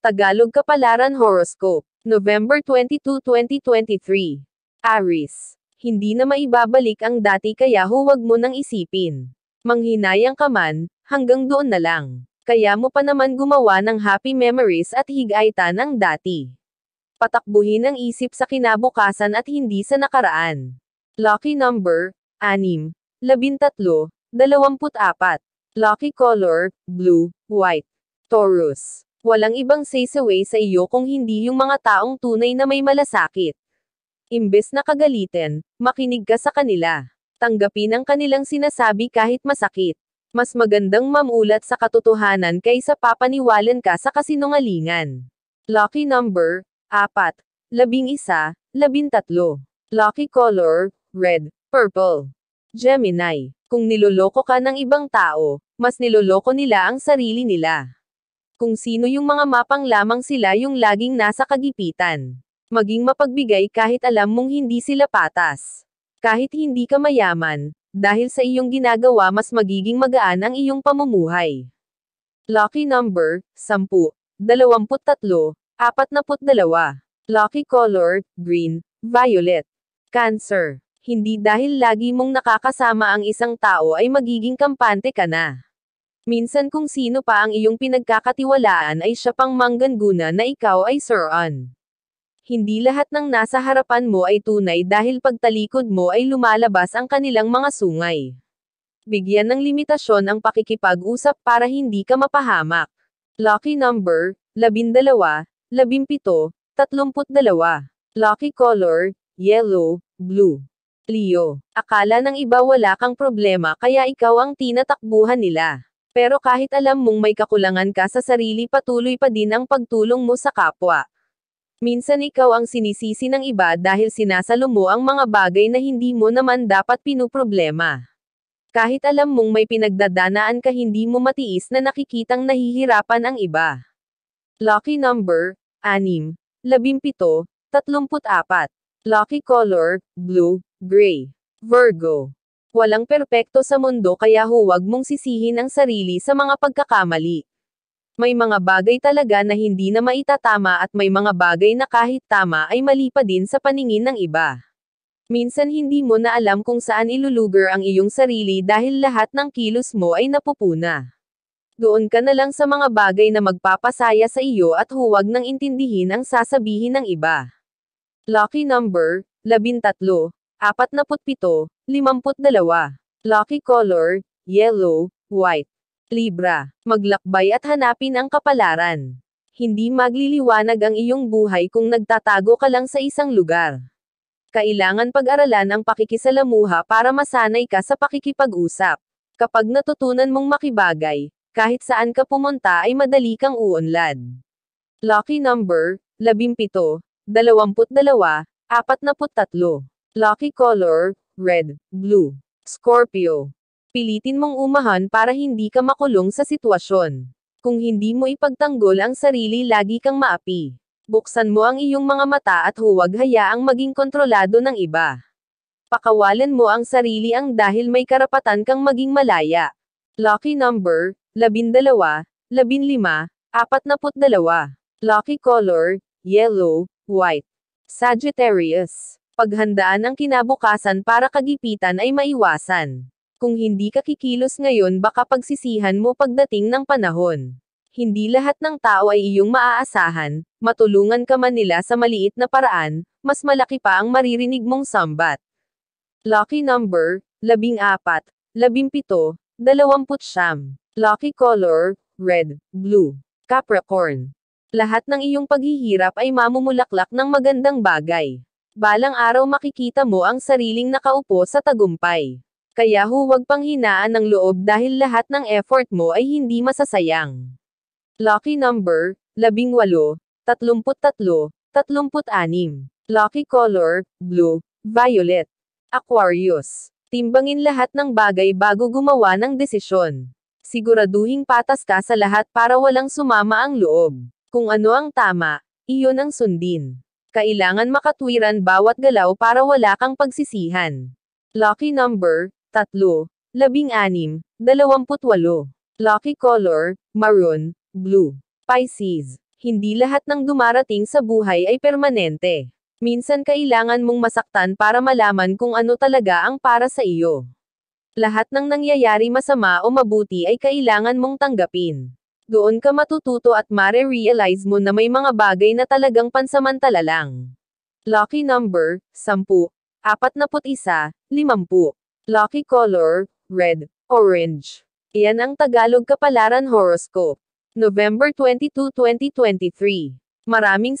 Tagalog Kapalaran Horoscope, November 22, 2023. Aries. Hindi na maibabalik ang dati kaya huwag mo nang isipin. Manghinayang ka man, hanggang doon na lang. Kaya mo pa naman gumawa ng happy memories at higaitan ang dati. Patakbuhin ang isip sa kinabukasan at hindi sa nakaraan. Lucky number, 6, 13, 24. Lucky color, blue, white. Taurus. Walang ibang say-away sa iyo kung hindi yung mga taong tunay na may malasakit. Imbes na kagalitin, makinig ka sa kanila. Tanggapin ang kanilang sinasabi kahit masakit. Mas magandang mamulat sa katotohanan kaysa papaniwalan ka sa kasinungalingan. Lucky number, 4, 11, 13. Lucky color, red, purple. Gemini. Kung niloloko ka ng ibang tao, mas niloloko nila ang sarili nila. Kung sino yung mga mapang lamang sila yung laging nasa kagipitan. Maging mapagbigay kahit alam mong hindi sila patas. Kahit hindi ka mayaman, dahil sa iyong ginagawa mas magiging magaan ang iyong pamumuhay. Lucky number, 10, 23, 42. Lucky color, green, violet. Cancer. Hindi dahil lagi mong nakakasama ang isang tao ay magiging kampante ka na. Minsan kung sino pa ang iyong pinagkakatiwalaan ay siya pang mangganguna na ikaw ay suron. Hindi lahat ng nasa harapan mo ay tunay dahil pagtalikod mo ay lumalabas ang kanilang mga sungay. Bigyan ng limitasyon ang pakikipag-usap para hindi ka mapahamak. Lucky number, 12, 17, 32. Lucky color, yellow, blue. Leo. Akala ng iba wala kang problema kaya ikaw ang tinatakbuhan nila. Pero kahit alam mong may kakulangan ka sa sarili patuloy pa din ang pagtulong mo sa kapwa. Minsan ikaw ang sinisisi ng iba dahil sinasalo mo ang mga bagay na hindi mo naman dapat pinuproblema. Kahit alam mong may pinagdadanaan ka hindi mo matiis na nakikitang nahihirapan ang iba. Lucky number, 6, 17, 34. Lucky color, blue, gray. Virgo. Walang perpekto sa mundo kaya huwag mong sisihin ang sarili sa mga pagkakamali. May mga bagay talaga na hindi na maitatama at may mga bagay na kahit tama ay mali pa din sa paningin ng iba. Minsan hindi mo na alam kung saan ilulugar ang iyong sarili dahil lahat ng kilos mo ay napupuna. Doon ka na lang sa mga bagay na magpapasaya sa iyo at huwag nang intindihin ang sasabihin ng iba. Lucky number, 13, 47, 52. Lucky color, yellow, white. Libra. Maglakbay at hanapin ang kapalaran. Hindi magliliwanag ang iyong buhay kung nagtatago ka lang sa isang lugar. Kailangan pag-aralan ang pakikisalamuha para masanay ka sa pakikipag-usap. Kapag natutunan mong makibagay, kahit saan ka pumunta ay madali kang uunlad. Lucky number, 17, 22, 43. Lucky color, red, blue. Scorpio. Pilitin mong umahan para hindi ka makulong sa sitwasyon. Kung hindi mo ipagtanggol ang sarili lagi kang maapi. Buksan mo ang iyong mga mata at huwag hayaang maging kontrolado ng iba. Pakawalan mo ang sarili ang dahil may karapatan kang maging malaya. Lucky number, 12, 15, 42. Lucky color, yellow, white. Sagittarius. Paghandaan ang kinabukasan para kagipitan ay maiwasan. Kung hindi ka kikilos ngayon baka pagsisihan mo pagdating ng panahon. Hindi lahat ng tao ay iyong maaasahan, matulungan ka man nila sa maliit na paraan, mas malaki pa ang maririnig mong sambat. Lucky number, 14, 17, 20. Lucky color, red, blue. Capricorn. Lahat ng iyong paghihirap ay mamumulaklak ng magandang bagay. Balang araw makikita mo ang sariling nakaupo sa tagumpay. Kaya huwag pang hinaan ng loob dahil lahat ng effort mo ay hindi masasayang. Lucky number, 18, 33, 36. Lucky color, blue, violet. Aquarius. Timbangin lahat ng bagay bago gumawa ng desisyon. Siguraduhing patas ka sa lahat para walang sumama ang loob. Kung ano ang tama, iyon ang sundin. Kailangan makatwiran bawat galaw para wala kang pagsisihan. Lucky number, 3, 16, 28. Lucky color, maroon, blue. Pisces. Hindi lahat ng dumarating sa buhay ay permanente. Minsan kailangan mong masaktan para malaman kung ano talaga ang para sa iyo. Lahat ng nangyayari masama o mabuti ay kailangan mong tanggapin. Doon ka matututo at mare-realize mo na may mga bagay na talagang pansamantala lang. Lucky number, 10, 41, 50. Lucky color, red, orange. Iyan ang Tagalog Kapalaran Horoscope. November 22, 2023. Maraming